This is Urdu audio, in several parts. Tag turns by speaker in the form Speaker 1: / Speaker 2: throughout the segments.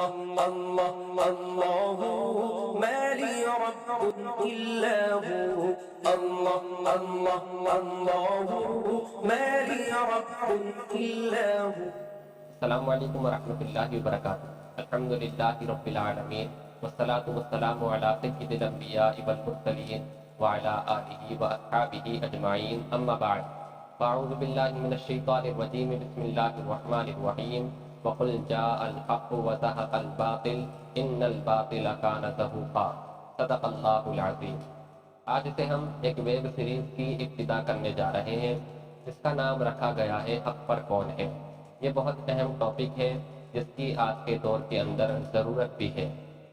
Speaker 1: الله الله ما لي رب إلا هو الله الله الله ما لي رب إلا هو.
Speaker 2: السلام علیکم ورحمۃ اللہ وبرکاتہ. الحمد للہ رب العالمین والصلاة والسلام علی سید الانبیاء والمرسلین وعلی آلہ واصحابہ اجمعین، اما بعد. فاعوذ باللہ من الشیطان الرجیم، بسم اللہ الرحمن الرحیم. وقل جاء الحق وزهق الباطل ان الباطل کان زہوقا. صدق اللہ العظیم. آج سے ہم ایک ویب سیریز کی ابتدا کرنے جا رہے ہیں جس کا نام رکھا گیا ہے حق پر کون ہے. یہ بہت اہم ٹاپک ہے جس کی آج کے دور کے اندر ضرورت بھی ہے.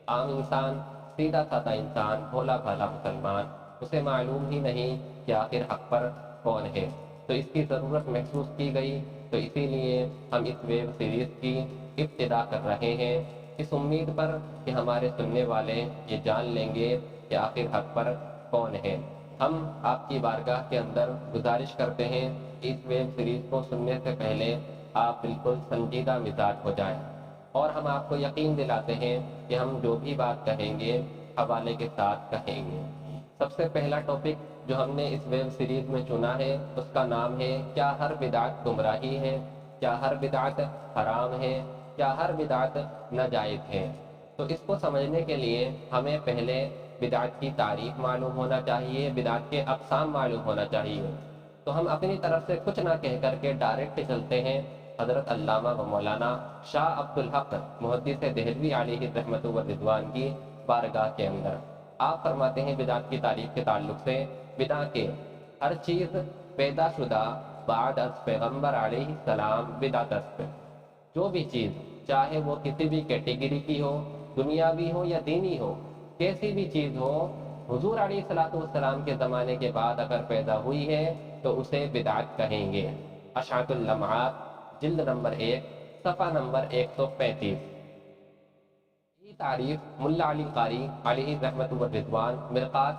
Speaker 2: عام انسان، سیدھا سادہ انسان، بھولا بھالا مسلمان، اسے معلوم ہی نہیں کہ آخر حق پر کون ہے. تو اس کی ضرورت محسوس کی گئی، تو اسی لیے ہم اس ویب سیریز کی ابتدا کر رہے ہیں، اس امید پر کہ ہمارے سننے والے یہ جان لیں گے کہ آخر حق پر کون ہے. ہم آپ کی بارگاہ کے اندر گزارش کرتے ہیں کہ اس ویب سیریز کو سننے سے پہلے آپ بالکل سنجیدہ مزاج ہو جائیں، اور ہم آپ کو یقین دلاتے ہیں کہ ہم جو بھی بات کہیں گے حوالے کے ساتھ کہیں گے. سب سے پہلا ٹاپک جو ہم نے اس ویب سیریز میں چنا ہے اس کا نام ہے کیا ہر بدعت گمراہی ہے، کیا ہر بدعت حرام ہے، کیا ہر بدعت ناجائز ہے. تو اس کو سمجھنے کے لیے ہمیں پہلے بدعت کی تعریف معلوم ہونا چاہیے، بدعت کے اقسام معلوم ہونا چاہیے. تو ہم اپنی طرف سے کچھ نہ کہہ کر کے ڈائریکٹ چلتے ہیں حضرت علامہ و مولانا شاہ عبدالحق محدث دہلوی علیہ رحمۃ والرضوان کی بارگاہ کے اندر. آپ فرماتے ہیں بدعت کی تعریف کے تعلق سے، بدعت کے ہر چیز پیدا شدہ بعد از پیغمبر علیہ السلام بدعت است. جو بھی چیز چاہے وہ کسی بھی کیٹیگری کی ہو، دنیاوی ہو یا دینی ہو، کیسی بھی چیز ہو، حضور علیہ السلام کے زمانے کے بعد اگر پیدا ہوئی ہے تو اسے بدعت کہیں گے. اشعۃ اللمعات جلد نمبر 1 صفحہ نمبر 135. یہ تعریف ملا علی قاری علیہ رحمۃ والرضوان مرقات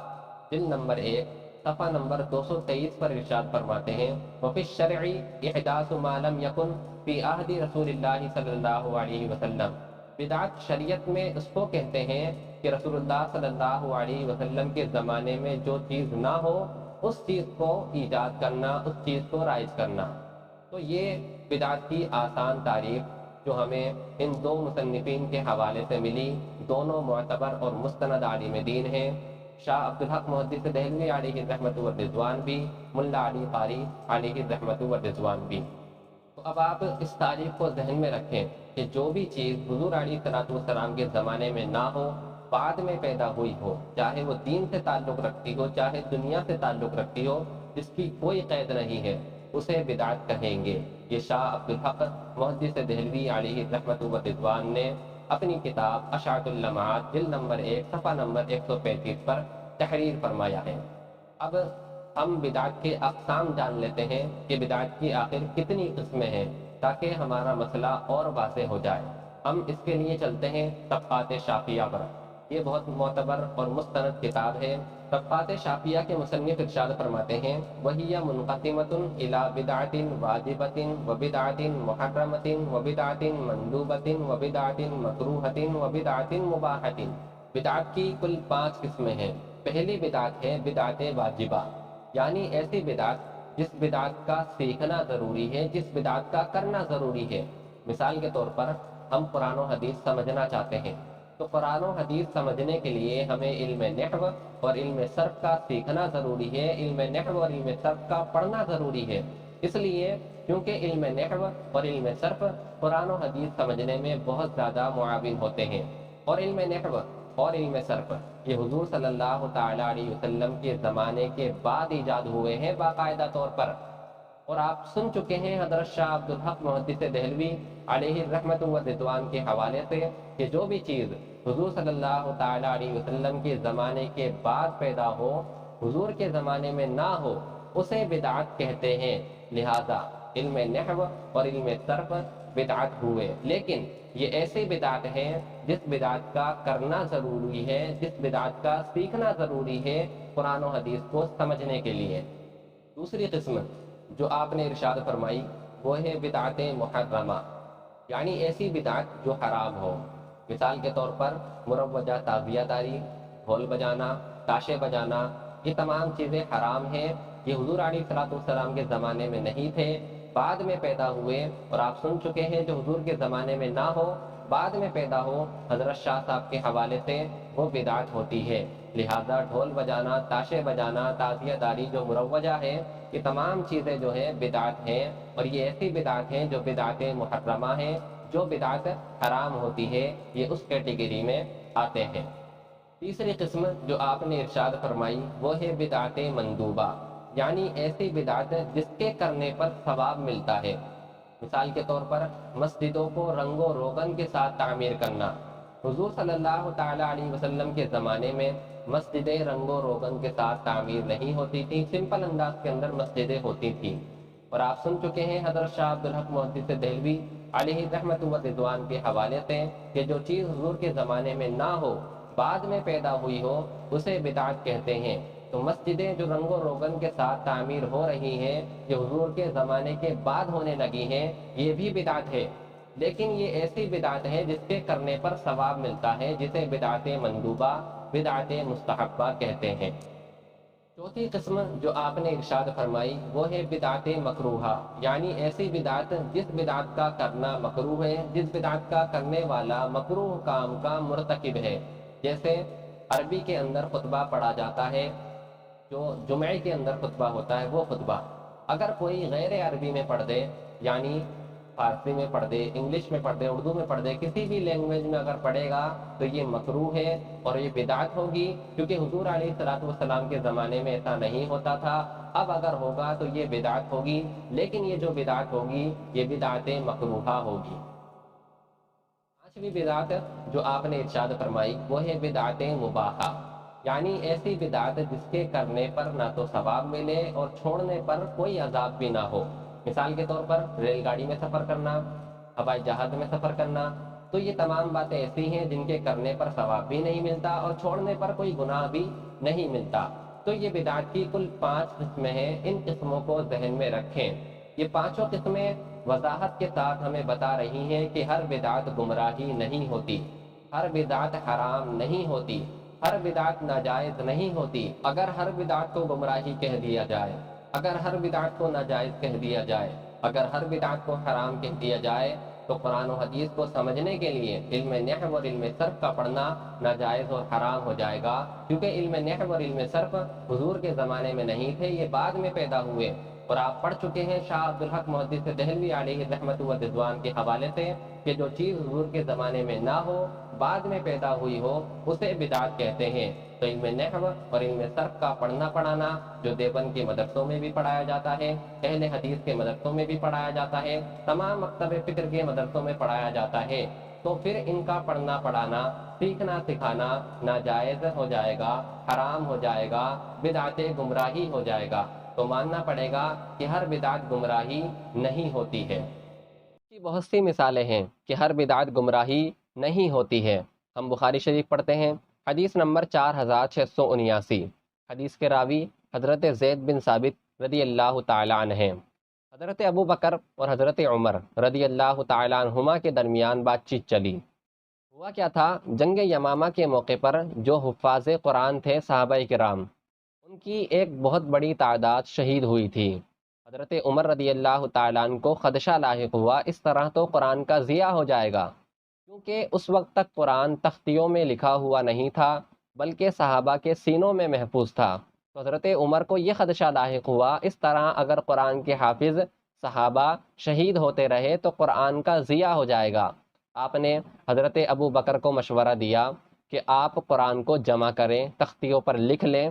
Speaker 2: جلد نمبر 1 صفحہ نمبر 223 پر ارشاد فرماتے ہیں، وفی الشرع احداث ما لم یکن فی عہد رسول اللہ صلی اللہ علیہ وسلم. بدعت شریعت میں اس کو کہتے ہیں کہ رسول اللہ صلی اللہ علیہ وسلم کے زمانے میں جو چیز نہ ہو اس چیز کو ایجاد کرنا، اس چیز کو رائج کرنا. تو یہ بدعت کی آسان تعریف جو ہمیں ان دو مصنفین کے حوالے سے ملی، دونوں معتبر اور مستند عالم دین ہیں، شاہ عبدالحق محدث دہلوی علیہ رحمۃ والرضوان بھی، ملا علی قاری علیہ رحمۃ والرضوان بھی. تو اب آپ اس تعریف کو ذہن میں رکھیں کہ جو بھی چیز حضور علیہ السلام کے زمانے میں نہ ہو، بعد میں پیدا ہوئی ہو، چاہے وہ دین سے تعلق رکھتی ہو چاہے دنیا سے تعلق رکھتی ہو، جس کی کوئی قید نہیں ہے، اسے بدعت کہیں گے. یہ شاہ عبدالحق محدث دہلوی علیہ رحمۃ والرضوان نے اپنی کتاب اشعۃ اللمعات جلد نمبر 1 صفحہ نمبر 135 پر تحریر فرمایا ہے. اب ہم بدعت کے اقسام جان لیتے ہیں کہ بدعت کی آخر کتنی قسمیں ہیں تاکہ ہمارا مسئلہ اور واضح ہو جائے. ہم اس کے لیے چلتے ہیں طبقات شافعیہ پر. یہ بہت معتبر اور مستند کتاب ہے. طبقات شافعیہ کے مصنف ارشاد فرماتے ہیں، وَهِيَ مُنْقَسِمَةٌ إِلَى بِدْعَةٍ وَاجِبَةٍ وَبِدْعَةٍ مُحَرَّمَةٍ وَبِدْعَةٍ مَنْدُوبَةٍ وَبِدْعَةٍ مَكْرُوهَةٍ وَبِدْعَةٍ مُبَاحَةٍ. بدعت کی کل 5 قسمیں ہیں. پہلی بدعت ہے بدعت واجبہ، یعنی ایسی بدعت جس بدعت کا سیکھنا ضروری ہے، جس بدعت کا کرنا ضروری ہے. مثال کے طور پر ہم قرآن و حدیث سمجھنا چاہتے ہیں، تو قرآن و حدیث سمجھنے کے لیے ہمیں علم نحو اور علم صرف کا سیکھنا ضروری ہے، علم نحو اور علم صرف کا پڑھنا ضروری ہے. اس لیے کیونکہ علم نحو اور علم صرف قرآن و حدیث سمجھنے میں بہت زیادہ معاون ہوتے ہیں. اور علم نحو اور علم صرف یہ حضور صلی اللہ تعالیٰ علیہ وسلم کے زمانے کے بعد ایجاد ہوئے ہیں باقاعدہ طور پر. اور آپ سن چکے ہیں حضرت شاہ عبدالحق محدث دہلوی علیہ رحمۃ والرضوان کے حوالے سے کہ جو بھی چیز حضور صلی اللہ تعالیٰ علیہ وسلم کے زمانے کے بعد پیدا ہو، حضور کے زمانے میں نہ ہو، اسے بدعت کہتے ہیں. لہذا علم نحو اور علم صرف بدعت ہوئے. لیکن یہ ایسی بدعت ہے جس بدعت کا کرنا ضروری ہے، جس بدعت کا سیکھنا ضروری ہے قرآن و حدیث کو سمجھنے کے لیے. دوسری قسم جو آپ نے ارشاد فرمائی وہ ہے بدعت محرمہ، یعنی ایسی بدعت جو حرام ہو. مثال کے طور پر مروجہ تعزیہ داری، ڈھول بجانا، تاشے بجانا، یہ تمام چیزیں حرام ہیں۔ یہ حضور علیہ الصلوۃ والسلام کے زمانے میں نہیں تھے، بعد میں پیدا ہوئے، اور آپ سن چکے ہیں جو حضور کے زمانے میں نہ ہو بعد میں پیدا ہو، حضرت شاہ صاحب کے حوالے سے وہ بدعت ہوتی ہے۔ لہذا ڈھول بجانا، تاشے بجانا، تعزیہ داری جو مروجہ ہے، یہ تمام چیزیں جو ہیں بدعت ہیں، اور یہ ایسی بدعت ہیں جو بدعت محرمہ ہیں، جو بدعت حرام ہوتی ہے، یہ اس کیٹیگری میں آتے ہیں۔ تیسری قسم جو آپ نے ارشاد فرمائی وہ ہے بدعت مندوبہ، یعنی ایسی بدعت جس کے کرنے پر ثواب ملتا ہے۔ مثال کے طور پر مسجدوں کو رنگ و روغن کے ساتھ تعمیر کرنا۔ حضور صلی اللہ تعالیٰ علیہ وسلم کے زمانے میں مسجدیں رنگ و روغن کے ساتھ تعمیر نہیں ہوتی تھیں، سمپل انداز کے اندر مسجدیں ہوتی تھیں، اور آپ سن چکے ہیں حضرت شاہ عبدالحق محدث دہلوی علیہ رحمت و رضوان کے حوالے سے کہ جو چیز حضور کے زمانے میں نہ ہو بعد میں پیدا ہوئی ہو اسے بدعت کہتے ہیں۔ تو مسجدیں جو رنگ و روغن کے ساتھ تعمیر ہو رہی ہیں، یہ حضور کے زمانے کے بعد ہونے لگی ہیں، یہ بھی بدعت ہے، لیکن یہ ایسی بدعت ہے جس کے کرنے پر ثواب ملتا ہے، جسے بدعت مندوبہ، بدعت مستحبہ کہتے ہیں۔ چوتھی قسم جو آپ نے ارشاد فرمائی وہ ہے بدعت مکروہہ، یعنی ایسی بدعت جس بدعت کا کرنا مکروہ ہے، جس بدعت کا کرنے والا مکروہ کام کا مرتکب ہے۔ جیسے عربی کے اندر خطبہ پڑھا جاتا ہے، جو جمعے کے اندر خطبہ ہوتا ہے وہ خطبہ اگر کوئی غیر عربی میں پڑھ دے، یعنی فارسی میں پڑھ دے، انگلش میں پڑھ دے، اردو میں پڑھ دے، کسی بھی لینگویج میں اگر پڑھے گا تو یہ مکروہ ہے اور یہ بدعت ہوگی، کیونکہ حضور علیہ الصلوۃ والسلام کے زمانے میں ایسا نہیں ہوتا تھا۔ اب اگر ہوگا تو یہ بدعت ہوگی، لیکن یہ جو بدعت ہوگی یہ بدعت مکروہہ ہوگی۔ پانچویں بدعت جو آپ نے ارشاد فرمائی وہ ہے بدعت مباحہ، یعنی ایسی بدعت جس کے کرنے پر نہ تو ثواب ملے اور چھوڑنے پر کوئی عذاب بھی نہ ہو۔ مثال کے طور پر ریل گاڑی میں سفر کرنا، ہوائی جہاز میں سفر کرنا، تو یہ تمام باتیں ایسی ہیں جن کے کرنے پر ثواب بھی نہیں ملتا اور چھوڑنے پر کوئی گناہ بھی نہیں ملتا۔ تو یہ بدعت کی کل 5 قسمیں ہیں، ان قسموں کو ذہن میں رکھیں۔ یہ پانچوں قسمیں وضاحت کے ساتھ ہمیں بتا رہی ہیں کہ ہر بدعت گمراہی نہیں ہوتی، ہر بدعت حرام نہیں ہوتی، ہر بدعت ناجائز نہیں ہوتی۔ اگر ہر بدعت کو گمراہی کہہ دیا جائے، اگر ہر بدعت کو ناجائز کہہ دیا جائے، اگر ہر بدعت کو حرام کہہ دیا جائے، تو قرآن و حدیث کو سمجھنے کے لیے علم نحو اور علم صرف کا پڑھنا ناجائز اور حرام ہو جائے گا، کیونکہ علم نحو اور علم صرف حضور کے زمانے میں نہیں تھے، یہ بعد میں پیدا ہوئے۔ اور آپ پڑھ چکے ہیں شاہ عبدالحق محدث دہلوی علیہ رحمت و رضوان کے حوالے سے کہ جو چیز حضور کے زمانے میں نہ ہو بعد میں پیدا ہوئی ہو اسے بدعت کہتے ہیں۔ تو علم نحو اور علم صرف کا پڑھنا پڑھانا جو دیوبند کے مدرسوں میں بھی پڑھایا جاتا ہے، اہل حدیث کے مدرسوں میں بھی پڑھایا جاتا ہے، تمام مکتب فکر کے مدرسوں میں پڑھایا جاتا ہے، تو پھر ان کا پڑھنا پڑھانا، سیکھنا سکھانا ناجائز ہو جائے گا، حرام ہو جائے گا، بدعت گمراہی ہو جائے گا۔ تو ماننا پڑے گا کہ ہر بدعت گمراہی نہیں ہوتی ہے۔ کی بہت سی مثالیں ہیں کہ ہر بدعت گمراہی نہیں ہوتی ہے۔ ہم بخاری شریف پڑھتے ہیں، حدیث نمبر 4679، حدیث کے راوی حضرت زید بن ثابت رضی اللہ تعالیٰ عنہ ہیں۔ حضرت ابو بکر اور حضرت عمر رضی اللہ تعالیٰ عنہما کے درمیان بات چیت چلی۔ ہوا کیا تھا، جنگ یمامہ کے موقع پر جو حفاظ قرآن تھے صحابہ کرام، ان کی ایک بہت بڑی تعداد شہید ہوئی تھی۔ حضرت عمر رضی اللہ تعالیٰ عنہ کو خدشہ لاحق ہوا، اس طرح تو قرآن کا ضیاع ہو جائے گا، کیونکہ اس وقت تک قرآن تختیوں میں لکھا ہوا نہیں تھا بلکہ صحابہ کے سینوں میں محفوظ تھا۔ تو حضرت عمر کو یہ خدشہ لاحق ہوا، اس طرح اگر قرآن کے حافظ صحابہ شہید ہوتے رہے تو قرآن کا ضیاع ہو جائے گا۔ آپ نے حضرت ابو بکر کو مشورہ دیا کہ آپ قرآن کو جمع کریں، تختیوں پر لکھ لیں۔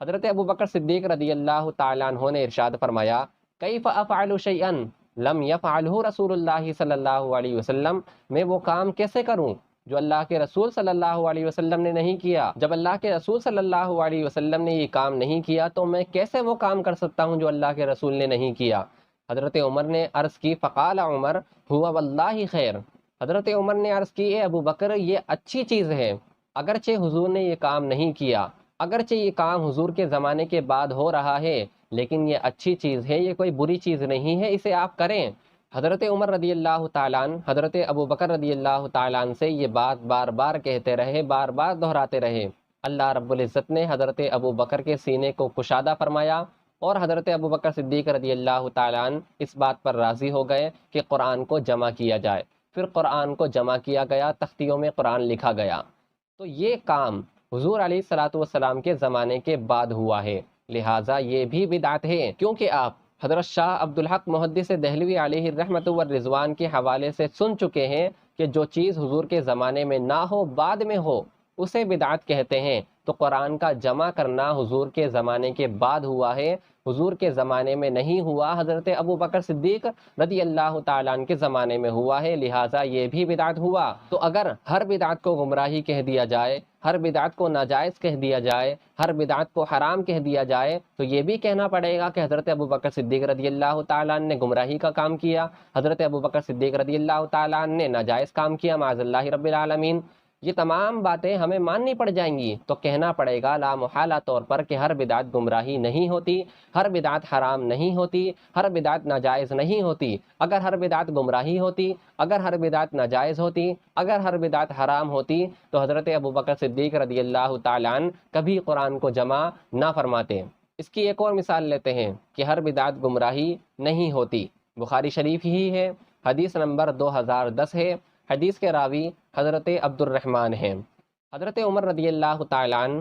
Speaker 2: حضرت ابو بکر صدیق رضی اللہ تعالیٰ عنہ نے ارشاد فرمایا، کیف افعل شیئا لم یفعلہ رسول اللہ صلی اللہ علیہ وسلم، میں وہ کام کیسے کروں جو اللہ کے رسول صلی اللہ علیہ وسلم نے نہیں کیا؟ جب اللہ کے رسول صلی اللہ علیہ وسلم نے یہ کام نہیں کیا تو میں کیسے وہ کام کر سکتا ہوں جو اللہ کے رسول نے نہیں کیا؟ حضرت عمر نے عرض کی، فقال عمر هو واللہ خیر، حضرت عمر نے عرض کی، اے ابو بکر یہ اچھی چیز ہے، اگرچہ حضور نے یہ کام نہیں کیا، اگرچہ یہ کام حضور کے زمانے کے بعد ہو رہا ہے، لیکن یہ اچھی چیز ہے، یہ کوئی بری چیز نہیں ہے، اسے آپ کریں۔ حضرت عمر رضی اللہ تعالیٰ عنہ حضرت ابو بکر رضی اللہ تعالیٰ عنہ سے یہ بات بار بار کہتے رہے، بار بار دہراتے رہے۔ اللہ رب العزت نے حضرت ابو بکر کے سینے کو کشادہ فرمایا، اور حضرت ابو بکر صدیق رضی اللہ تعالیٰ عنہ اس بات پر راضی ہو گئے کہ قرآن کو جمع کیا جائے۔ پھر قرآن کو جمع کیا گیا، تختیوں میں قرآن لکھا گیا۔ تو یہ کام حضور علیہ الصلوۃ والسلام کے زمانے کے بعد ہوا ہے، لہٰذا یہ بھی بدعت ہے، کیونکہ آپ حضرت شاہ عبدالحق محدث دہلوی علیہ الرحمۃ والرضوان کے حوالے سے سن چکے ہیں کہ جو چیز حضور کے زمانے میں نہ ہو بعد میں ہو اسے بدعت کہتے ہیں۔ تو قرآن کا جمع کرنا حضور کے زمانے کے بعد ہوا ہے، حضور کے زمانے میں نہیں ہوا، حضرت ابو بکر صدیق رضی اللہ تعالیٰ عنہ کے زمانے میں ہوا ہے، لہٰذا یہ بھی بدعت ہوا۔ تو اگر ہر بدعت کو گمراہی کہہ دیا جائے، ہر بدعت کو ناجائز کہہ دیا جائے، ہر بدعت کو حرام کہہ دیا جائے، تو یہ بھی کہنا پڑے گا کہ حضرت ابو بکر صدیق رضی اللہ تعالیٰ عنہ نے گمراہی کا کام کیا، حضرت ابو بکر صدیق رضی اللہ تعالیٰ عنہ نے ناجائز کام کیا، معاذ اللہ رب العالمین۔ یہ تمام باتیں ہمیں ماننی پڑ جائیں گی، تو کہنا پڑے گا لا محالہ طور پر کہ ہر بدعت گمراہی نہیں ہوتی، ہر بدعت حرام نہیں ہوتی، ہر بدعت ناجائز نہیں ہوتی۔ اگر ہر بدعت گمراہی ہوتی، اگر ہر بدعت ناجائز ہوتی، اگر ہر بدعت حرام ہوتی، تو حضرت ابو بکر صدیق رضی اللہ تعالیٰ عنہ کبھی قرآن کو جمع نہ فرماتے۔ اس کی ایک اور مثال لیتے ہیں کہ ہر بدعت گمراہی نہیں ہوتی، بخاری شریف ہی ہے، حدیث نمبر 2010 ہے، حدیث کے راوی حضرت عبد الرحمن ہیں۔ حضرت عمر رضی اللہ تعالیٰ عنہ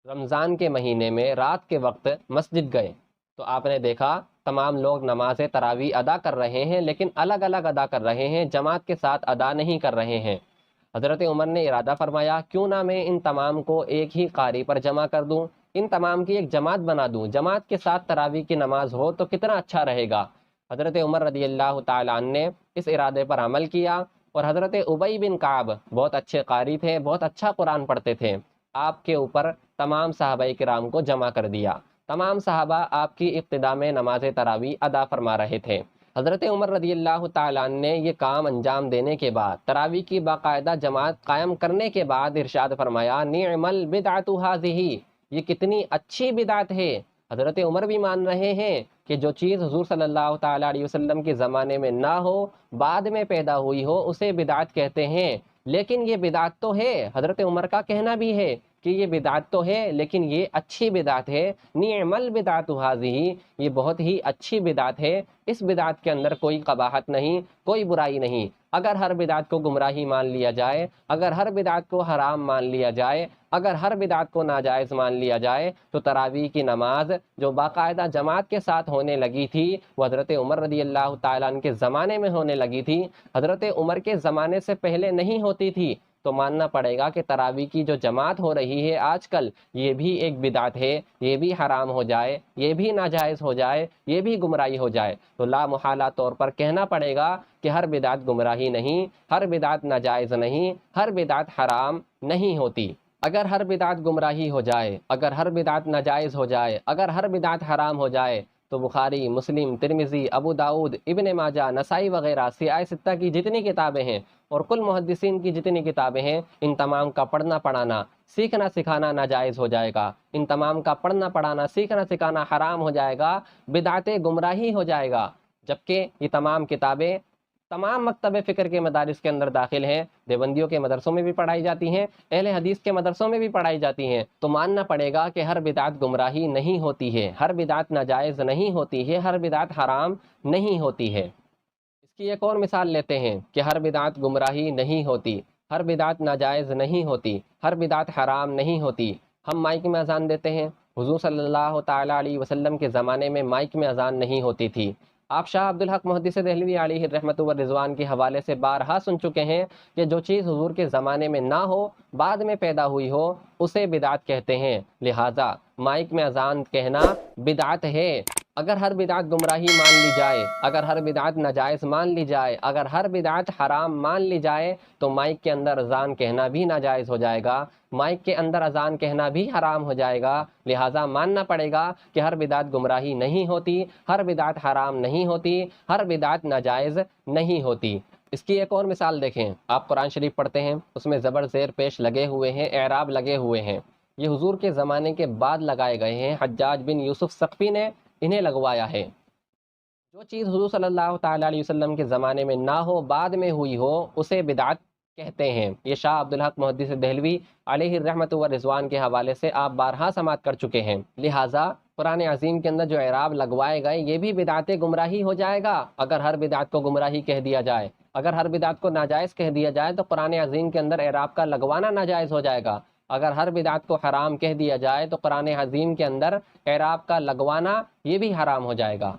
Speaker 2: رمضان کے مہینے میں رات کے وقت مسجد گئے، تو آپ نے دیکھا تمام لوگ نماز تراویح ادا کر رہے ہیں، لیکن الگ الگ ادا کر رہے ہیں، جماعت کے ساتھ ادا نہیں کر رہے ہیں۔ حضرت عمر نے ارادہ فرمایا کیوں نہ میں ان تمام کو ایک ہی قاری پر جمع کر دوں، ان تمام کی ایک جماعت بنا دوں، جماعت کے ساتھ تراویح کی نماز ہو تو کتنا اچھا رہے گا۔ حضرت عمر رضی اللہ تعالیٰ عنہ نے اس ارادے پر عمل کیا، اور حضرت ابی بن کعب بہت اچھے قاری تھے، بہت اچھا قرآن پڑھتے تھے، آپ کے اوپر تمام صحابہ کرام کو جمع کر دیا۔ تمام صحابہ آپ کی ابتدا میں نماز تراویح ادا فرما رہے تھے۔ حضرت عمر رضی اللہ تعالیٰ عنہ نے یہ کام انجام دینے کے بعد، تراویح کی باقاعدہ جماعت قائم کرنے کے بعد ارشاد فرمایا نعم البدعۃ ھذہ، یہ کتنی اچھی بدعت ہے۔ حضرت عمر بھی مان رہے ہیں کہ جو چیز حضور صلی اللہ تعالیٰ علیہ وسلم کے زمانے میں نہ ہو، بعد میں پیدا ہوئی ہو، اسے بدعت کہتے ہیں، لیکن یہ بدعت تو ہے۔ حضرت عمر کا کہنا بھی ہے کہ یہ بدعت تو ہے لیکن یہ اچھی بدعت ہے، نعم البدعۃ ھذہ، یہ بہت ہی اچھی بدعت ہے، اس بدعت کے اندر کوئی قباحت نہیں، کوئی برائی نہیں۔ اگر ہر بدعت کو گمراہی مان لیا جائے، اگر ہر بدعت کو حرام مان لیا جائے، اگر ہر بدعت کو ناجائز مان لیا جائے، تو تراویح کی نماز جو باقاعدہ جماعت کے ساتھ ہونے لگی تھی، وہ حضرت عمر رضی اللہ تعالیٰ عنہ کے زمانے میں ہونے لگی تھی، حضرت عمر کے زمانے سے پہلے نہیں ہوتی تھی۔ تو ماننا پڑے گا کہ تراویح کی جو جماعت ہو رہی ہے آج کل، یہ بھی ایک بدعت ہے، یہ بھی حرام ہو جائے، یہ بھی ناجائز ہو جائے، یہ بھی گمراہی ہو جائے، تو لا محالہ طور پر کہنا پڑے گا کہ ہر بدعت گمراہی نہیں، ہر بدعت ناجائز نہیں، ہر بدعت حرام نہیں ہوتی۔ اگر ہر بدعت گمراہی ہو جائے، اگر ہر بدعت ناجائز ہو جائے، اگر ہر بدعت حرام ہو جائے، تو بخاری، مسلم، ترمذی، ابو داؤد، ابن ماجہ، نسائی وغیرہ سیاہ ستہ کی جتنی کتابیں ہیں اور کل محدثین کی جتنی کتابیں ہیں، ان تمام کا پڑھنا پڑھانا، سیکھنا سکھانا ناجائز ہو جائے گا، ان تمام کا پڑھنا پڑھانا، سیکھنا سکھانا حرام ہو جائے گا، بدعت گمراہی ہو جائے گا۔ جبکہ یہ تمام کتابیں تمام مکتب فکر کے مدارس کے اندر داخل ہیں، دیوبندیوں کے مدرسوں میں بھی پڑھائی جاتی ہیں، اہل حدیث کے مدرسوں میں بھی پڑھائی جاتی ہیں، تو ماننا پڑے گا کہ ہر بدعت گمراہی نہیں ہوتی ہے، ہر بدعت ناجائز نہیں ہوتی ہے، ہر بدعت حرام نہیں ہوتی ہے۔ اس کی ایک اور مثال لیتے ہیں کہ ہر بدعت گمراہی نہیں ہوتی، ہر بدعت ناجائز نہیں ہوتی، ہر بدعت حرام نہیں ہوتی۔ ہم مائک میں اذان دیتے ہیں، حضور صلی اللہ تعالیٰ علیہ وسلم کے زمانے میں مائک میں اذان نہیں ہوتی تھی۔ آپ شاہ عبدالحق محدث دہلوی علیہ الرحمۃ والرضوان کے حوالے سے بارہا سن چکے ہیں کہ جو چیز حضور کے زمانے میں نہ ہو، بعد میں پیدا ہوئی ہو، اسے بدعت کہتے ہیں، لہٰذا مائک میں اذان کہنا بدعت ہے۔ اگر ہر بدعت گمراہی مان لی جائے، اگر ہر بدعت ناجائز مان لی جائے، اگر ہر بدعت حرام مان لی جائے، تو مائک کے اندر اذان کہنا بھی ناجائز ہو جائے گا، مائک کے اندر اذان کہنا بھی حرام ہو جائے گا، لہٰذا ماننا پڑے گا کہ ہر بدعت گمراہی نہیں ہوتی، ہر بدعت حرام نہیں ہوتی، ہر بدعت ناجائز نہیں ہوتی۔ اس کی ایک اور مثال دیکھیں، آپ قرآن شریف پڑھتے ہیں، اس میں زبر زیر پیش لگے ہوئے ہیں، اعراب لگے ہوئے ہیں، یہ حضور کے زمانے کے بعد لگائے گئے ہیں، حجاج بن یوسف ثقفی نے انہیں لگوایا ہے۔ جو چیز حضور صلی اللہ تعالیٰ علیہ وسلم کے زمانے میں نہ ہو، بعد میں ہوئی ہو، اسے بدعت کہتے ہیں۔ یہ شاہ عبدالحق محدث دہلوی علیہ الرحمۃ والرضوان کے حوالے سے آپ بارہا سماعت کر چکے ہیں۔ لہٰذا قرآن عظیم کے اندر جو اعراب لگوائے گئے یہ بھی بدعت گمراہی ہو جائے گا اگر ہر بدعت کو گمراہی کہہ دیا جائے۔ اگر ہر بدعت کو ناجائز کہہ دیا جائے تو قرآن عظیم کے اندر اعراب کا لگوانا ناجائز ہو جائے گا۔ اگر ہر بدعت کو حرام کہہ دیا جائے تو قرآن عظیم کے اندر اعراب کا لگوانا یہ بھی حرام ہو جائے گا۔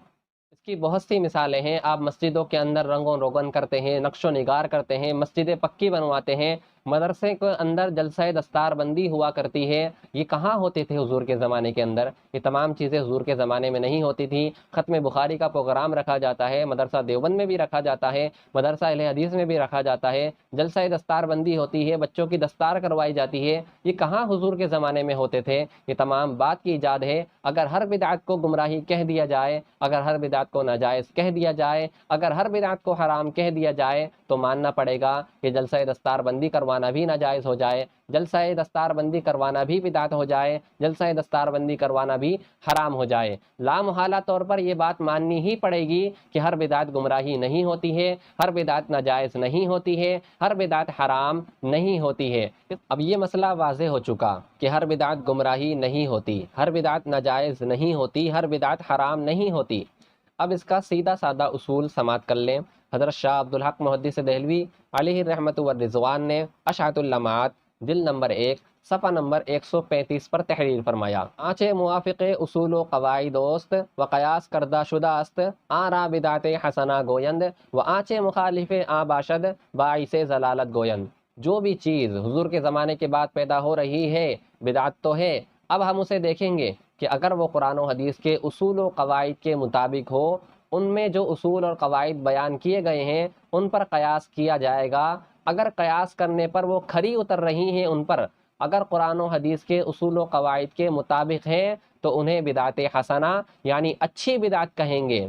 Speaker 2: اس کی بہت سی مثالیں ہیں۔ آپ مسجدوں کے اندر رنگ و روگن کرتے ہیں، نقش و نگار کرتے ہیں، مسجدیں پکی بنواتے ہیں، مدرسے کے اندر جلسہ دستار بندی ہوا کرتی ہے۔ یہ کہاں ہوتے تھے حضور کے زمانے کے اندر؟ یہ تمام چیزیں حضور کے زمانے میں نہیں ہوتی تھیں۔ ختم بخاری کا پروگرام رکھا جاتا ہے، مدرسہ دیوبند میں بھی رکھا جاتا ہے، مدرسہ اہل حدیث میں بھی رکھا جاتا ہے، جلسہ دستار بندی ہوتی ہے، بچوں کی دستار کروائی جاتی ہے۔ یہ کہاں حضور کے زمانے میں ہوتے تھے؟ یہ تمام بات کی ایجاد ہے۔ اگر ہر بدعت کو گمراہی کہہ دیا جائے، اگر ہر بدعت کو ناجائز کہہ دیا جائے، اگر ہر بدعت کو حرام کہہ دیا جائے تو ماننا پڑے گا کہ جلسہ دستار بندی کروانا بھی ناجائز ہو جائے، جلسہ دستار بندی کروانا بھی بدعت ہو جائے، جلسہ دستار بندی کروانا بھی حرام ہو جائے۔ لامحالہ طور پر یہ بات ماننی ہی پڑے گی کہ ہر بدعت گمراہی نہیں ہوتی ہے، ہر بدعت ناجائز نہیں ہوتی ہے، ہر بدعت حرام نہیں ہوتی ہے۔ اب یہ مسئلہ واضح ہو چکا کہ ہر بدعت گمراہی نہیں ہوتی، ہر بدعت ناجائز نہیں ہوتی، ہر بدعت حرام نہیں ہوتی۔ اب اس کا سیدھا سادہ اصول سماعت کر لیں۔ حضرت شاہ عبدالحق محدث دہلوی علیہ الرحمۃ والرضوان نے اشاعت اللمعات جلد نمبر 1 صفحہ نمبر 135 پر تحریر فرمایا: آنچہ موافق اصول و قواعد دوست و قیاس کردہ شدہ است آرا بدعت حسنہ گویند و آنچہ مخالف آ باشد باعث ضلالت گویند۔ جو بھی چیز حضور کے زمانے کے بعد پیدا ہو رہی ہے بدعت تو ہے۔ اب ہم اسے دیکھیں گے کہ اگر وہ قرآن و حدیث کے اصول و قواعد کے مطابق ہو، ان میں جو اصول اور قواعد بیان کیے گئے ہیں ان پر قیاس کیا جائے گا۔ اگر قیاس کرنے پر وہ کھری اتر رہی ہیں ان پر، اگر قرآن و حدیث کے اصول و قواعد کے مطابق ہیں تو انہیں بدعت حسنہ یعنی اچھی بدعت کہیں گے،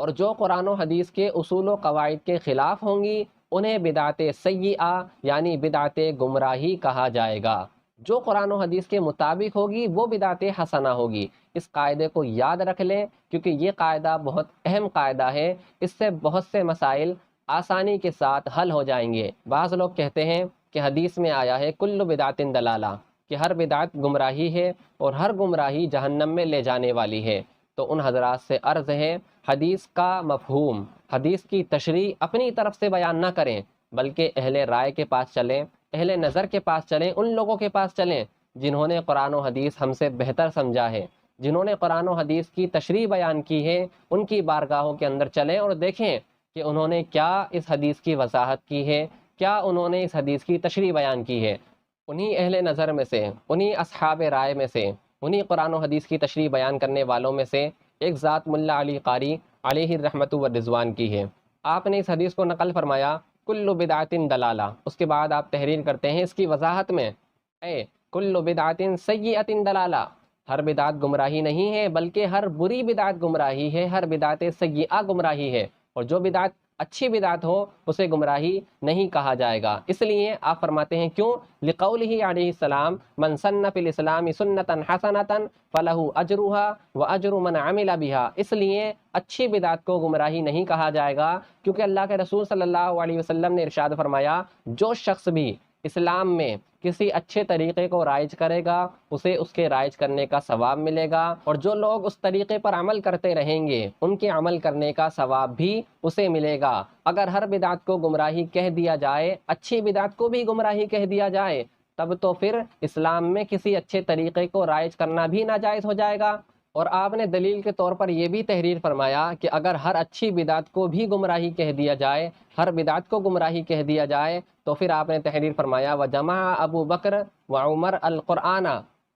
Speaker 2: اور جو قرآن و حدیث کے اصول و قواعد کے خلاف ہوں گی انہیں بدعت سیئہ یعنی بدعت گمراہی کہا جائے گا۔ جو قرآن و حدیث کے مطابق ہوگی وہ بدعت حسنہ ہوگی۔ اس قاعدے کو یاد رکھ لیں کیونکہ یہ قاعدہ بہت اہم قاعدہ ہے، اس سے بہت سے مسائل آسانی کے ساتھ حل ہو جائیں گے۔ بعض لوگ کہتے ہیں کہ حدیث میں آیا ہے کل بدعت دلالہ، کہ ہر بدعت گمراہی ہے اور ہر گمراہی جہنم میں لے جانے والی ہے۔ تو ان حضرات سے عرض ہے حدیث کا مفہوم، حدیث کی تشریح اپنی طرف سے بیان نہ کریں بلکہ اہل رائے کے پاس چلیں، اہل نظر کے پاس چلیں، ان لوگوں کے پاس چلیں جنہوں نے قرآن و حدیث ہم سے بہتر سمجھا ہے، جنہوں نے قرآن و حدیث کی تشریح بیان کی ہے، ان کی بارگاہوں کے اندر چلیں اور دیکھیں کہ انہوں نے کیا اس حدیث کی وضاحت کی ہے، کیا انہوں نے اس حدیث کی تشریح بیان کی ہے۔ انہی اہل نظر میں سے، انہی اصحاب رائے میں سے، انہی قرآن و حدیث کی تشریح بیان کرنے والوں میں سے ایک ذات ملا علی قاری علیہ الرحمۃ والرضوان کی ہے۔ آپ نے اس حدیث کو نقل فرمایا کل بدعت دلالہ، اس کے بعد آپ تحریر کرتے ہیں اس کی وضاحت میں اے کل بدعت سیئۃ دلالہ، ہر بدعت گمراہی نہیں ہے بلکہ ہر بری بدعت گمراہی ہے، ہر بدعت سیئہ گمراہی ہے، اور جو بدعت اچھی بدعت ہو اسے گمراہی نہیں کہا جائے گا۔ اس لیے آپ فرماتے ہیں کیوں؟ لقولہ علیہ السلام من سن فی الاسلام سنتا حسنۃ فلہ اجرھا واجر من عمل بھا، اس لیے اچھی بدعت کو گمراہی نہیں کہا جائے گا کیونکہ اللہ کے رسول صلی اللہ علیہ وسلم نے ارشاد فرمایا جو شخص بھی اسلام میں کسی اچھے طریقے کو رائج کرے گا اسے اس کے رائج کرنے کا ثواب ملے گا، اور جو لوگ اس طریقے پر عمل کرتے رہیں گے ان کے عمل کرنے کا ثواب بھی اسے ملے گا۔ اگر ہر بدعت کو گمراہی کہہ دیا جائے، اچھی بدعت کو بھی گمراہی کہہ دیا جائے، تب تو پھر اسلام میں کسی اچھے طریقے کو رائج کرنا بھی ناجائز ہو جائے گا۔ اور آپ نے دلیل کے طور پر یہ بھی تحریر فرمایا کہ اگر ہر اچھی بدعت کو بھی گمراہی کہہ دیا جائے، ہر بدعت کو گمراہی کہہ دیا جائے، تو پھر آپ نے تحریر فرمایا وجمع ابو بکر و عمر القرآن،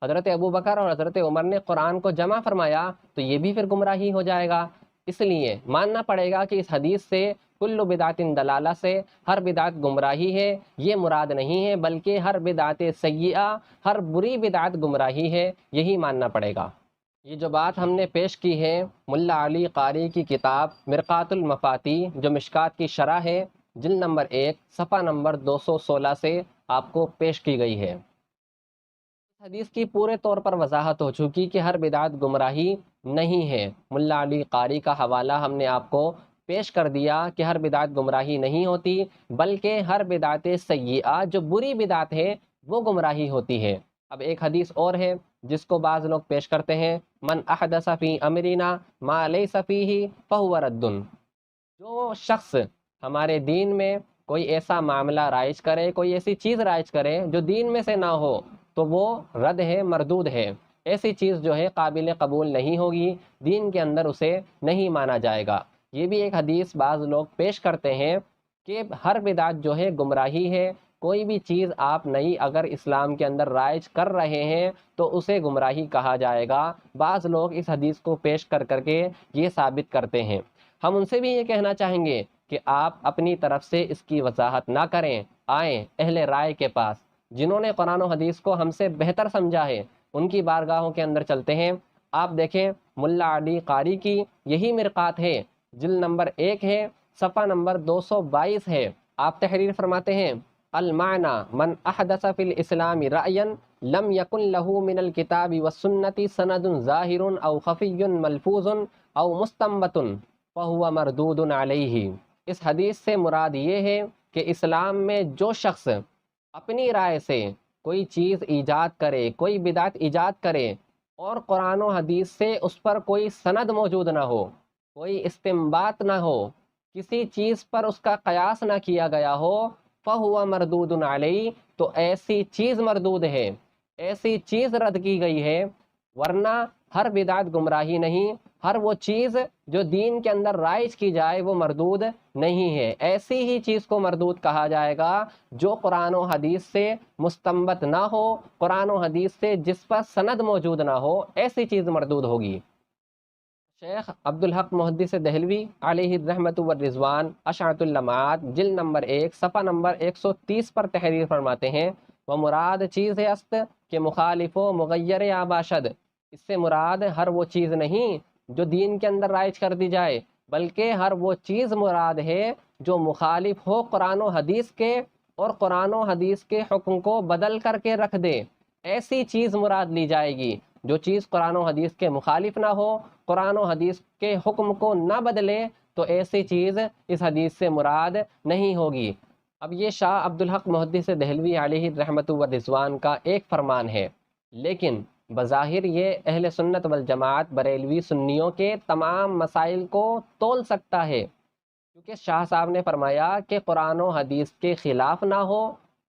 Speaker 2: حضرت ابو بکر اور حضرت عمر نے قرآن کو جمع فرمایا تو یہ بھی پھر گمراہی ہو جائے گا۔ اس لیے ماننا پڑے گا کہ اس حدیث سے کل بدعت دلالہ سے ہر بدعت گمراہی ہے یہ مراد نہیں ہے بلکہ ہر بدعت سیئہ، ہر بری بدعت گمراہی ہے، یہی ماننا پڑے گا۔ یہ جو بات ہم نے پیش کی ہے ملا علی قاری کی کتاب مرقات المفاتی جو مشکات کی شرح ہے جلد نمبر 1 صفحہ نمبر 216 سے آپ کو پیش کی گئی ہے۔ حدیث کی پورے طور پر وضاحت ہو چکی کہ ہر بدعت گمراہی نہیں ہے۔ ملا علی قاری کا حوالہ ہم نے آپ کو پیش کر دیا کہ ہر بدعت گمراہی نہیں ہوتی، بلکہ ہر بدعت سیئہ جو بری بدعت ہے وہ گمراہی ہوتی ہے۔ اب ایک حدیث اور ہے جس کو بعض لوگ پیش کرتے ہیں، من احدث فی امرنا ما لیس فیہ فہو رد۔ جو شخص ہمارے دین میں کوئی ایسا معاملہ رائج کرے، کوئی ایسی چیز رائج کرے جو دین میں سے نہ ہو، تو وہ رد ہے، مردود ہے۔ ایسی چیز جو ہے قابل قبول نہیں ہوگی، دین کے اندر اسے نہیں مانا جائے گا۔ یہ بھی ایک حدیث بعض لوگ پیش کرتے ہیں کہ ہر بدعت جو ہے گمراہی ہے۔ کوئی بھی چیز آپ نئی اگر اسلام کے اندر رائج کر رہے ہیں تو اسے گمراہی کہا جائے گا۔ بعض لوگ اس حدیث کو پیش کر کر کے یہ ثابت کرتے ہیں۔ ہم ان سے بھی یہ کہنا چاہیں گے کہ آپ اپنی طرف سے اس کی وضاحت نہ کریں، آئیں اہل رائے کے پاس جنہوں نے قرآن و حدیث کو ہم سے بہتر سمجھا ہے، ان کی بارگاہوں کے اندر چلتے ہیں۔ آپ دیکھیں ملا علی قاری کی یہی مرقات ہے، جلد نمبر 1 ہے، صفحہ نمبر 222 ہے۔ آپ تحریر فرماتے ہیں، المعنی من احدث فی الاسلام رأیا لم یکن له من الکتاب والسنت سند ظاہر او خفی ملفوظ او مستنبط فہو مردود علیہ۔ اس حدیث سے مراد یہ ہے کہ اسلام میں جو شخص اپنی رائے سے کوئی چیز ایجاد کرے، کوئی بدعت ایجاد کرے اور قرآن و حدیث سے اس پر کوئی سند موجود نہ ہو، کوئی استنباط نہ ہو، کسی چیز پر اس کا قیاس نہ کیا گیا ہو، فہو مردود علیہ، تو ایسی چیز مردود ہے، ایسی چیز رد کی گئی ہے۔ ورنہ ہر بدعت گمراہی نہیں، ہر وہ چیز جو دین کے اندر رائج کی جائے وہ مردود نہیں ہے۔ ایسی ہی چیز کو مردود کہا جائے گا جو قرآن و حدیث سے مستنبط نہ ہو، قرآن و حدیث سے جس پر سند موجود نہ ہو، ایسی چیز مردود ہوگی۔ شیخ عبدالحق محدث دہلوی علیہ الرحمۃ والرضوان اشعۃ اللمعات جلد نمبر 1 صفحہ نمبر 130 پر تحریر فرماتے ہیں، وہ مراد چیز است کہ مخالف و مغیر آباشد۔ اس سے مراد ہر وہ چیز نہیں جو دین کے اندر رائج کر دی جائے، بلکہ ہر وہ چیز مراد ہے جو مخالف ہو قرآن و حدیث کے اور قرآن و حدیث کے حکم کو بدل کر کے رکھ دے، ایسی چیز مراد لی جائے گی۔ جو چیز قرآن و حدیث کے مخالف نہ ہو، قرآن و حدیث کے حکم کو نہ بدلے، تو ایسی چیز اس حدیث سے مراد نہیں ہوگی۔ اب یہ شاہ عبدالحق محدث دہلوی علیہ الرحمۃ والرضوان کا ایک فرمان ہے، لیکن بظاہر یہ اہل سنت والجماعت بریلوی سنیوں کے تمام مسائل کو تول سکتا ہے، کیونکہ شاہ صاحب نے فرمایا کہ قرآن و حدیث کے خلاف نہ ہو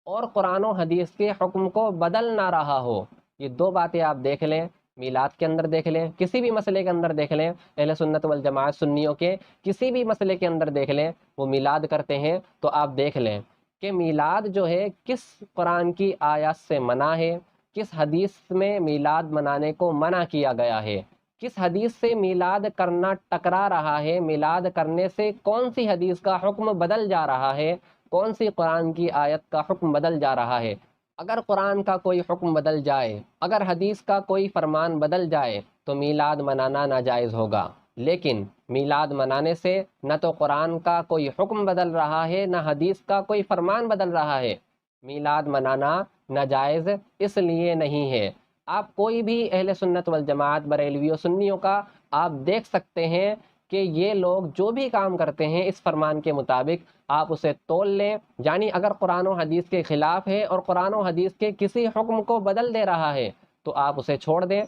Speaker 2: اور قرآن و حدیث کے حکم کو بدل نہ رہا ہو۔ یہ دو باتیں آپ دیکھ لیں، میلاد کے اندر دیکھ لیں، کسی بھی مسئلے کے اندر دیکھ لیں، اہل سنت والجماعت سنیوں کے کسی بھی مسئلے کے اندر دیکھ لیں، وہ میلاد کرتے ہیں تو آپ دیکھ لیں کہ میلاد جو ہے کس قرآن کی آیات سے منع ہے، کس حدیث میں میلاد منانے کو منع کیا گیا ہے، کس حدیث سے میلاد کرنا ٹکرا رہا ہے، میلاد کرنے سے کون سی حدیث کا حکم بدل جا رہا ہے، کون سی قرآن کی آیت کا حکم بدل جا رہا ہے۔ اگر قرآن کا کوئی حکم بدل جائے، اگر حدیث کا کوئی فرمان بدل جائے تو میلاد منانا ناجائز ہوگا، لیکن میلاد منانے سے نہ تو قرآن کا کوئی حکم بدل رہا ہے، نہ حدیث کا کوئی فرمان بدل رہا ہے۔ میلاد منانا ناجائز اس لیے نہیں ہے۔ آپ کوئی بھی اہل سنت والجماعت بریلوی و سنیوں کا آپ دیکھ سکتے ہیں کہ یہ لوگ جو بھی کام کرتے ہیں اس فرمان کے مطابق آپ اسے تول لیں، یعنی اگر قرآن و حدیث کے خلاف ہے اور قرآن و حدیث کے کسی حکم کو بدل دے رہا ہے تو آپ اسے چھوڑ دیں۔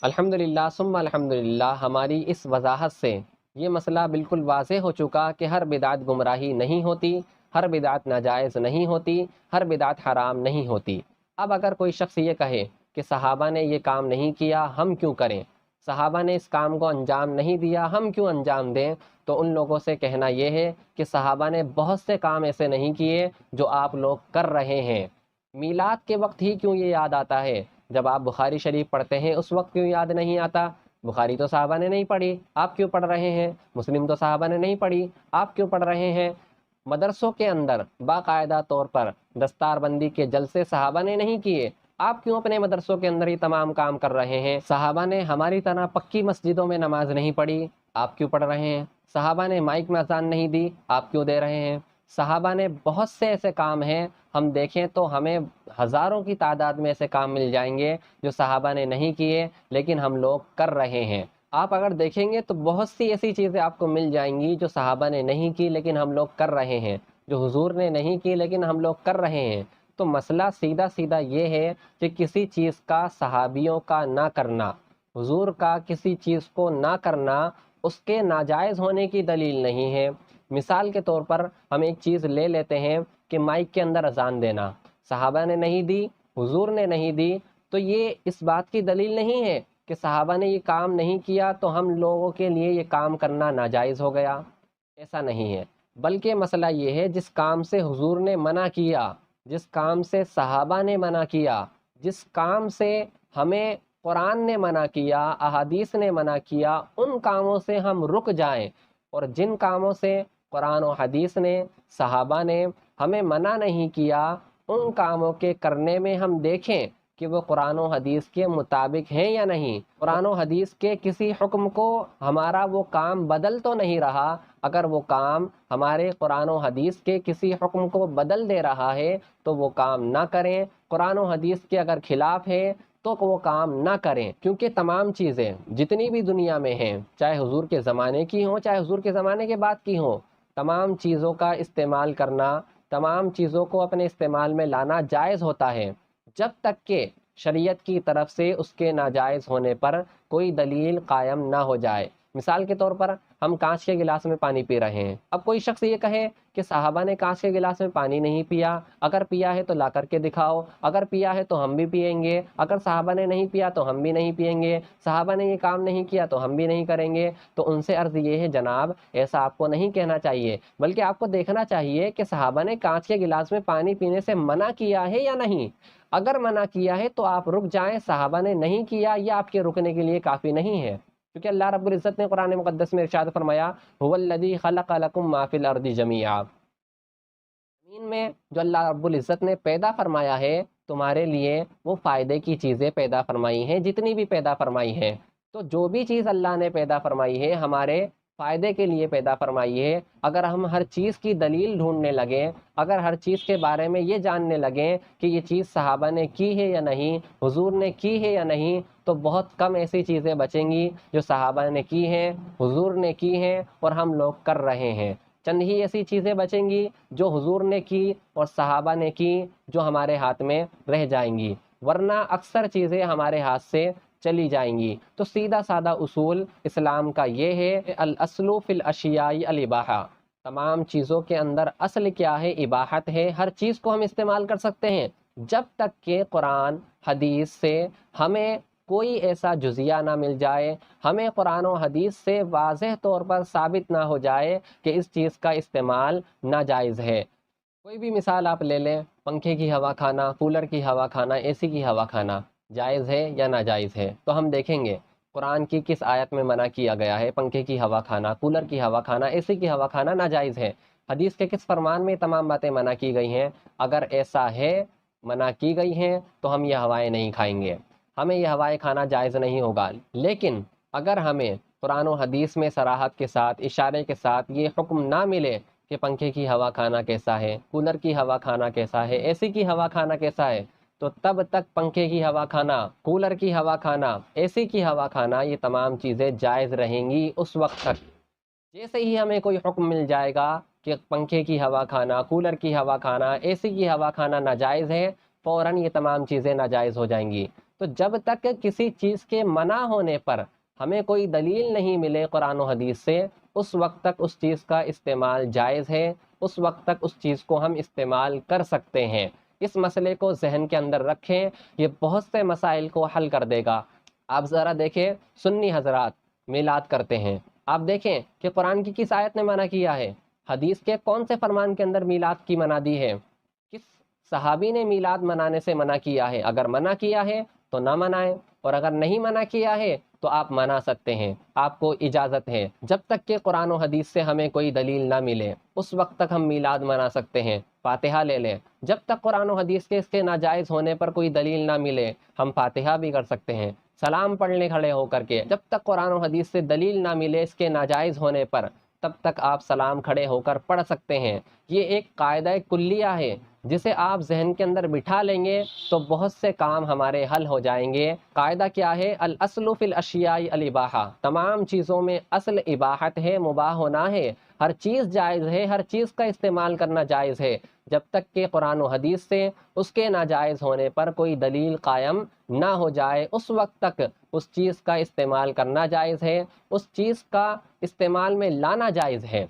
Speaker 2: الحمدللہ ثم الحمدللہ ہماری اس وضاحت سے یہ مسئلہ بالکل واضح ہو چکا کہ ہر بدعت گمراہی نہیں ہوتی، ہر بدعت ناجائز نہیں ہوتی، ہر بدعت حرام نہیں ہوتی۔ اب اگر کوئی شخص یہ کہے کہ صحابہ نے یہ کام نہیں کیا، ہم کیوں کریں، صحابہ نے اس کام کو انجام نہیں دیا، ہم کیوں انجام دیں، تو ان لوگوں سے کہنا یہ ہے کہ صحابہ نے بہت سے کام ایسے نہیں کیے جو آپ لوگ کر رہے ہیں۔ میلاد کے وقت ہی کیوں یہ یاد آتا ہے، جب آپ بخاری شریف پڑھتے ہیں اس وقت کیوں یاد نہیں آتا؟ بخاری تو صحابہ نے نہیں پڑھی، آپ کیوں پڑھ رہے ہیں؟ مسلم تو صحابہ نے نہیں پڑھی، آپ کیوں پڑھ رہے ہیں؟ مدرسوں کے اندر باقاعدہ طور پر دستار بندی کے جلسے صحابہ نے نہیں کیے، آپ کیوں اپنے مدرسوں کے اندر یہ تمام کام کر رہے ہیں؟ صحابہ نے ہماری طرح پکی مسجدوں میں نماز نہیں پڑھی، آپ کیوں پڑھ رہے ہیں؟ صحابہ نے مائک میں اذان نہیں دی، آپ کیوں دے رہے ہیں؟ صحابہ نے بہت سے ایسے کام ہیں، ہم دیکھیں تو ہمیں ہزاروں کی تعداد میں ایسے کام مل جائیں گے جو صحابہ نے نہیں کیے لیکن ہم لوگ کر رہے ہیں۔ آپ اگر دیکھیں گے تو بہت سی ایسی چیزیں آپ کو مل جائیں گی جو صحابہ نے نہیں کی لیکن ہم لوگ کر رہے ہیں، جو حضور نے نہیں کی لیکن ہم لوگ کر رہے ہیں۔ تو مسئلہ سیدھا سیدھا یہ ہے کہ کسی چیز کا صحابیوں کا نہ کرنا، حضور کا کسی چیز کو نہ کرنا اس کے ناجائز ہونے کی دلیل نہیں ہے۔ مثال کے طور پر ہم ایک چیز لے لیتے ہیں کہ مائک کے اندر اذان دینا، صحابہ نے نہیں دی، حضور نے نہیں دی، تو یہ اس بات کی دلیل نہیں ہے کہ صحابہ نے یہ کام نہیں کیا تو ہم لوگوں کے لیے یہ کام کرنا ناجائز ہو گیا، ایسا نہیں ہے۔ بلکہ مسئلہ یہ ہے جس کام سے حضور نے منع کیا، جس کام سے صحابہ نے منع کیا، جس کام سے ہمیں قرآن نے منع کیا، احادیث نے منع کیا، ان کاموں سے ہم رک جائیں، اور جن کاموں سے قرآن و حدیث نے، صحابہ نے ہمیں منع نہیں کیا، ان کاموں کے کرنے میں ہم دیکھیں کہ وہ قرآن و حدیث کے مطابق ہیں یا نہیں۔ قرآن و حدیث کے کسی حکم کو ہمارا وہ کام بدل تو نہیں رہا، اگر وہ کام ہمارے قرآن و حدیث کے کسی حکم کو بدل دے رہا ہے تو وہ کام نہ کریں، قرآن و حدیث کے اگر خلاف ہے تو وہ کام نہ کریں، کیونکہ تمام چیزیں جتنی بھی دنیا میں ہیں، چاہے حضور کے زمانے کی ہوں چاہے حضور کے زمانے کے بعد کی ہوں، تمام چیزوں کا استعمال کرنا، تمام چیزوں کو اپنے استعمال میں لانا جائز ہوتا ہے، جب تک کہ شریعت کی طرف سے اس کے ناجائز ہونے پر کوئی دلیل قائم نہ ہو جائے۔ مثال کے طور پر ہم کانچ کے گلاس میں پانی پی رہے ہیں، اب کوئی شخص یہ کہے کہ صحابہ نے کانچ کے گلاس میں پانی نہیں پیا، اگر پیا ہے تو لا کر کے دکھاؤ، اگر پیا ہے تو ہم بھی پئیں گے، اگر صحابہ نے نہیں پیا تو ہم بھی نہیں پئیں گے، صحابہ نے یہ کام نہیں کیا تو ہم بھی نہیں کریں گے۔ تو ان سے عرض یہ ہے جناب ایسا آپ کو نہیں کہنا چاہیے، بلکہ آپ کو دیکھنا چاہیے کہ صحابہ نے کانچ کے گلاس میں پانی پینے سے منع کیا ہے یا نہیں۔ اگر منع کیا ہے تو آپ رک جائیں، صحابہ نے نہیں کیا یہ آپ کے رکنے کے لیے کافی نہیں ہے، کیونکہ اللہ رب العزت نے قرآن مقدس میں ارشاد فرمایا هو الذی خلق لکم ما فی الارض جمیعا، زمین میں جو اللہ رب العزت نے پیدا فرمایا ہے تمہارے لیے وہ فائدے کی چیزیں پیدا فرمائی ہیں، جتنی بھی پیدا فرمائی ہیں، تو جو بھی چیز اللہ نے پیدا فرمائی ہے ہمارے فائدے کے لیے پیدا فرمائی ہے۔ اگر ہم ہر چیز کی دلیل ڈھونڈنے لگیں، اگر ہر چیز کے بارے میں یہ جاننے لگیں کہ یہ چیز صحابہ نے کی ہے یا نہیں، حضور نے کی ہے یا نہیں، تو بہت کم ایسی چیزیں بچیں گی جو صحابہ نے کی ہیں، حضور نے کی ہیں اور ہم لوگ کر رہے ہیں۔ چند ہی ایسی چیزیں بچیں گی جو حضور نے کی اور صحابہ نے کی جو ہمارے ہاتھ میں رہ جائیں گی، ورنہ اکثر چیزیں ہمارے ہاتھ سے چلی جائیں گی۔ تو سیدھا سادہ اصول اسلام کا یہ ہے کہ الاصل فی الاشیاء الاباحہ، تمام چیزوں کے اندر اصل کیا ہے؟ اباحت ہے، ہر چیز کو ہم استعمال کر سکتے ہیں جب تک کہ قرآن حدیث سے ہمیں کوئی ایسا جزیہ نہ مل جائے، ہمیں قرآن و حدیث سے واضح طور پر ثابت نہ ہو جائے کہ اس چیز کا استعمال ناجائز ہے۔ کوئی بھی مثال آپ لے لیں، پنکھے کی ہوا کھانا، کولر کی ہوا کھانا، اے سی کی ہوا کھانا جائز ہے یا ناجائز ہے؟ تو ہم دیکھیں گے قرآن کی کس آیت میں منع کیا گیا ہے پنکھے کی ہوا کھانا، کولر کی ہوا کھانا، اے سی کی ہوا کھانا ناجائز ہے؟ حدیث کے کس فرمان میں تمام باتیں منع کی گئی ہیں؟ اگر ایسا ہے، منع کی گئی ہیں، تو ہم یہ ہوائیں نہیں کھائیں گے، ہمیں یہ ہوائیں کھانا جائز نہیں ہوگا۔ لیکن اگر ہمیں قرآن و حدیث میں صراحت کے ساتھ، اشارے کے ساتھ یہ حکم نہ ملے کہ پنکھے کی ہوا کھانا کیسا ہے، کولر کی ہوا کھانا کیسا ہے، اے سی کی ہوا کھانا کیسا ہے، تو تب تک پنکھے کی ہوا کھانا، کولر کی ہوا کھانا، اے سی کی ہوا کھانا، یہ تمام چیزیں جائز رہیں گی اس وقت تک۔ جیسے ہی ہمیں کوئی حکم مل جائے گا کہ پنکھے کی ہوا کھانا، کولر کی ہوا کھانا، اے سی کی ہوا کھانا ناجائز ہے، فوراً یہ تمام چیزیں ناجائز ہو جائیں گی۔ تو جب تک کسی چیز کے منع ہونے پر ہمیں کوئی دلیل نہیں ملے قرآن و حدیث سے، اس وقت تک اس چیز کا استعمال جائز ہے، اس وقت تک اس چیز کو ہم استعمال کر سکتے ہیں۔ اس مسئلے کو ذہن کے اندر رکھیں، یہ بہت سے مسائل کو حل کر دے گا۔ آپ ذرا دیکھیں سنی حضرات میلاد کرتے ہیں، آپ دیکھیں کہ قرآن کی کس آیت نے منع کیا ہے، حدیث کے کون سے فرمان کے اندر میلاد کی منع دی ہے، کس صحابی نے میلاد منانے سے منع کیا ہے؟ اگر منع کیا ہے تو نہ منائیں، اور اگر نہیں منع کیا ہے تو آپ منا سکتے ہیں، آپ کو اجازت ہے۔ جب تک کہ قرآن و حدیث سے ہمیں کوئی دلیل نہ ملے اس وقت تک ہم میلاد منا سکتے ہیں۔ فاتحہ لے لیں، جب تک قرآن و حدیث کے اس کے ناجائز ہونے پر کوئی دلیل نہ ملے ہم فاتحہ بھی کر سکتے ہیں۔ سلام پڑھنے کھڑے ہو کر کے، جب تک قرآن و حدیث سے دلیل نہ ملے اس کے ناجائز ہونے پر تب تک آپ سلام کھڑے ہو کر پڑھ سکتے ہیں۔ یہ ایک قاعدہ کلیہ ہے، جسے آپ ذہن کے اندر بٹھا لیں گے تو بہت سے کام ہمارے حل ہو جائیں گے۔ قاعدہ کیا ہے؟ الاصل فی الاشیاء الاباحہ، تمام چیزوں میں اصل اباحت ہے، مباح ہونا ہے، ہر چیز جائز ہے، ہر چیز کا استعمال کرنا جائز ہے، جب تک کہ قرآن و حدیث سے اس کے ناجائز ہونے پر کوئی دلیل قائم نہ ہو جائے، اس وقت تک اس چیز کا استعمال کرنا جائز ہے، اس چیز کا استعمال میں لانا جائز ہے۔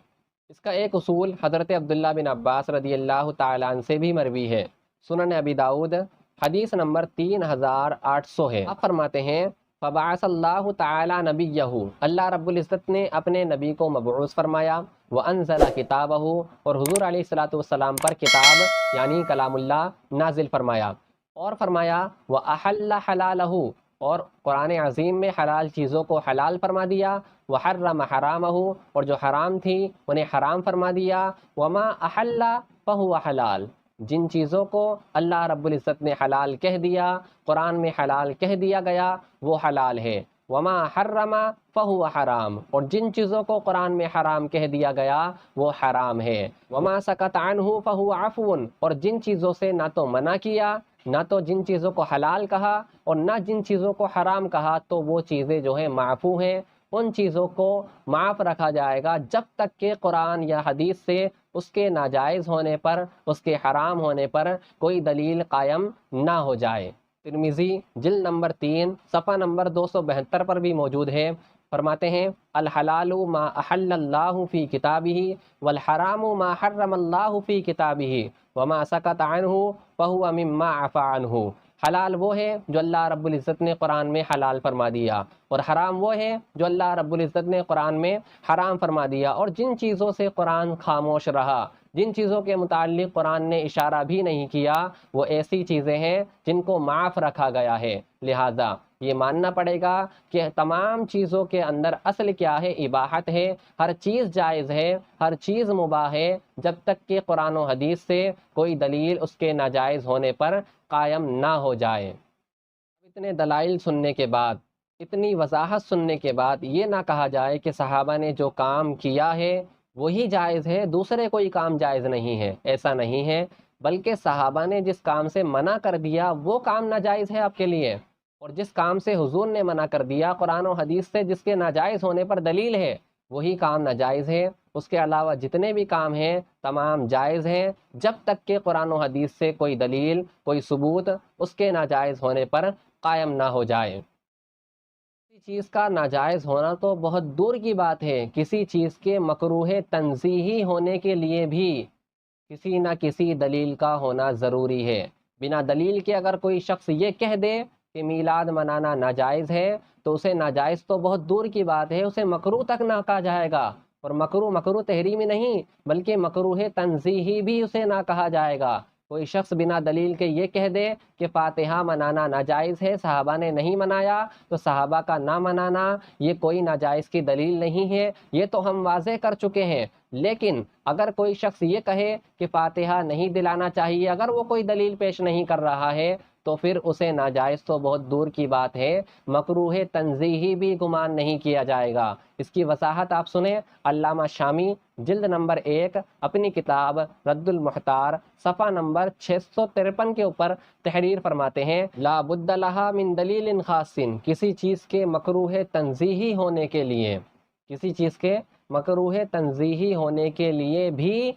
Speaker 2: اس کا ایک اصول حضرت عبداللہ بن عباس رضی اللہ تعالیٰ عنہ سے بھی مروی ہے، سنن ابی داؤد حدیث نمبر 3800 ہے۔ آپ فرماتے ہیں فبعث اللہ تعالی نبیہ، اللہ رب العزت نے اپنے نبی کو مبعوث فرمایا، وانزل کتابہ، اور حضور علیہ الصلوۃ والسلام پر کتاب یعنی کلام اللہ نازل فرمایا، اور فرمایا واحل حلالہ، اور قرآن عظیم میں حلال چیزوں کو حلال فرما دیا، وحرم حرامہ، اور جو حرام تھی انہیں حرام فرما دیا، وما احل فہو حلال، جن چیزوں کو اللہ رب العزت نے حلال کہہ دیا، قرآن میں حلال کہہ دیا گیا، وہ حلال ہے، وما حرم فہو حرام، اور جن چیزوں کو قرآن میں حرام کہہ دیا گیا وہ حرام ہے، وما سکت عنہ فہو عفو، اور جن چیزوں سے نہ تو منع کیا، نہ تو جن چیزوں کو حلال کہا اور نہ جن چیزوں کو حرام کہا، تو وہ چیزیں جو ہیں معفو ہیں، ان چیزوں کو معاف رکھا جائے گا جب تک کہ قرآن یا حدیث سے اس کے ناجائز ہونے پر، اس کے حرام ہونے پر کوئی دلیل قائم نہ ہو جائے۔ ترمذی جلد نمبر 3 صفحہ نمبر 272 پر بھی موجود ہے، فرماتے ہیں الحلال ما احل اللہ فی کتابہ، والحرام ما حرم اللہ فی کتابہ، وما سکت عنہ فہو مما عفا عنہ، حلال وہ ہے جو اللہ رب العزت نے قرآن میں حلال فرما دیا، اور حرام وہ ہے جو اللہ رب العزت نے قرآن میں حرام فرما دیا، اور جن چیزوں سے قرآن خاموش رہا، جن چیزوں کے متعلق قرآن نے اشارہ بھی نہیں کیا، وہ ایسی چیزیں ہیں جن کو معاف رکھا گیا ہے۔ لہٰذا یہ ماننا پڑے گا کہ تمام چیزوں کے اندر اصل کیا ہے؟ اباحت ہے، ہر چیز جائز ہے، ہر چیز مباح ہے، جب تک کہ قرآن و حدیث سے کوئی دلیل اس کے ناجائز ہونے پر قائم نہ ہو جائے۔ اتنے دلائل سننے کے بعد، اتنی وضاحت سننے کے بعد یہ نہ کہا جائے کہ صحابہ نے جو کام کیا ہے وہی جائز ہے، دوسرے کوئی کام جائز نہیں ہے، ایسا نہیں ہے، بلکہ صحابہ نے جس کام سے منع کر دیا وہ کام ناجائز ہے آپ کے لیے، اور جس کام سے حضور نے منع کر دیا قرآن و حدیث سے جس کے ناجائز ہونے پر دلیل ہے وہی کام ناجائز ہے۔ اس کے علاوہ جتنے بھی کام ہیں تمام جائز ہیں، جب تک کہ قرآن و حدیث سے کوئی دلیل، کوئی ثبوت اس کے ناجائز ہونے پر قائم نہ ہو جائے۔ کسی چیز کا ناجائز ہونا تو بہت دور کی بات ہے، کسی چیز کے مکروہ تنزیہی ہونے کے لیے بھی کسی نہ کسی دلیل کا ہونا ضروری ہے۔ بنا دلیل کے اگر کوئی شخص یہ کہہ دے کہ میلاد منانا ناجائز ہے تو اسے ناجائز تو بہت دور کی بات ہے، اسے مکروہ تک نہ کہا جائے گا، اور مکروہ تحریمی نہیں بلکہ مکروہ تنزیہی بھی اسے نہ کہا جائے گا۔ کوئی شخص بنا دلیل کے یہ کہہ دے کہ فاتحہ منانا ناجائز ہے، صحابہ نے نہیں منایا، تو صحابہ کا نہ منانا یہ کوئی ناجائز کی دلیل نہیں ہے، یہ تو ہم واضح کر چکے ہیں۔ لیکن اگر کوئی شخص یہ کہے کہ فاتحہ نہیں دلانا چاہیے، اگر وہ کوئی دلیل پیش نہیں کر رہا ہے تو پھر اسے ناجائز تو بہت دور کی بات ہے، مکروہ تنزیہی بھی گمان نہیں کیا جائے گا۔ اس کی وضاحت آپ سنیں، علامہ شامی جلد نمبر 1 اپنی کتاب رد المحتار صفحہ نمبر 653 کے اوپر تحریر فرماتے ہیں لا بد لہا من دلیل خاص، کسی چیز کے مکروہ تنزیہی ہونے کے لیے، کسی چیز کے مکروہ تنزیہی ہونے کے لیے بھی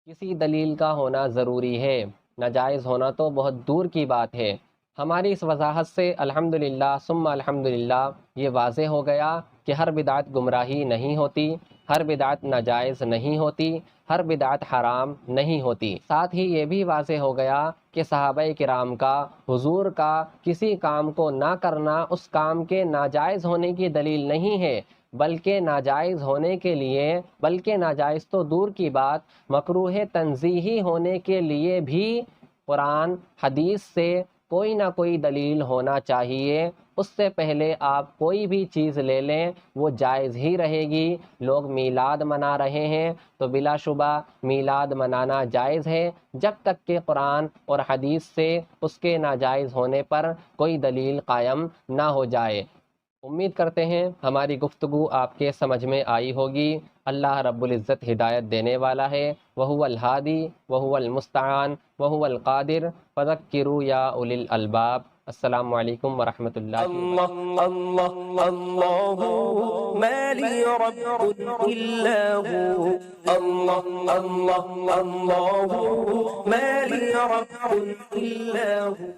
Speaker 2: کسی دلیل کا ہونا ضروری ہے، ناجائز ہونا تو بہت دور کی بات ہے۔ ہماری اس وضاحت سے الحمدللہ ثم الحمدللہ یہ واضح ہو گیا کہ ہر بدعت گمراہی نہیں ہوتی، ہر بدعت ناجائز نہیں ہوتی، ہر بدعت حرام نہیں ہوتی۔ ساتھ ہی یہ بھی واضح ہو گیا کہ صحابہ کرام کا، حضور کا کسی کام کو نہ کرنا اس کام کے ناجائز ہونے کی دلیل نہیں ہے، بلکہ ناجائز ہونے کے لیے، بلکہ ناجائز تو دور کی بات، مکروہ تنزیہی ہونے کے لیے بھی قرآن حدیث سے کوئی نہ کوئی دلیل ہونا چاہیے۔ اس سے پہلے آپ کوئی بھی چیز لے لیں وہ جائز ہی رہے گی۔ لوگ میلاد منا رہے ہیں تو بلا شبہ میلاد منانا جائز ہے، جب تک کہ قرآن اور حدیث سے اس کے ناجائز ہونے پر کوئی دلیل قائم نہ ہو جائے۔ امید کرتے ہیں ہماری گفتگو آپ کے سمجھ میں آئی ہوگی۔ اللہ رب العزت ہدایت دینے والا ہے، وہو الہادی وہو المستعان وہو القادر فذکروا یا اولی الالباب۔ السلام علیکم ورحمۃ اللہ وبرکاتہ۔
Speaker 1: الله الله ما لي رب إلا هو الله الله الله ما لي رب إلا هو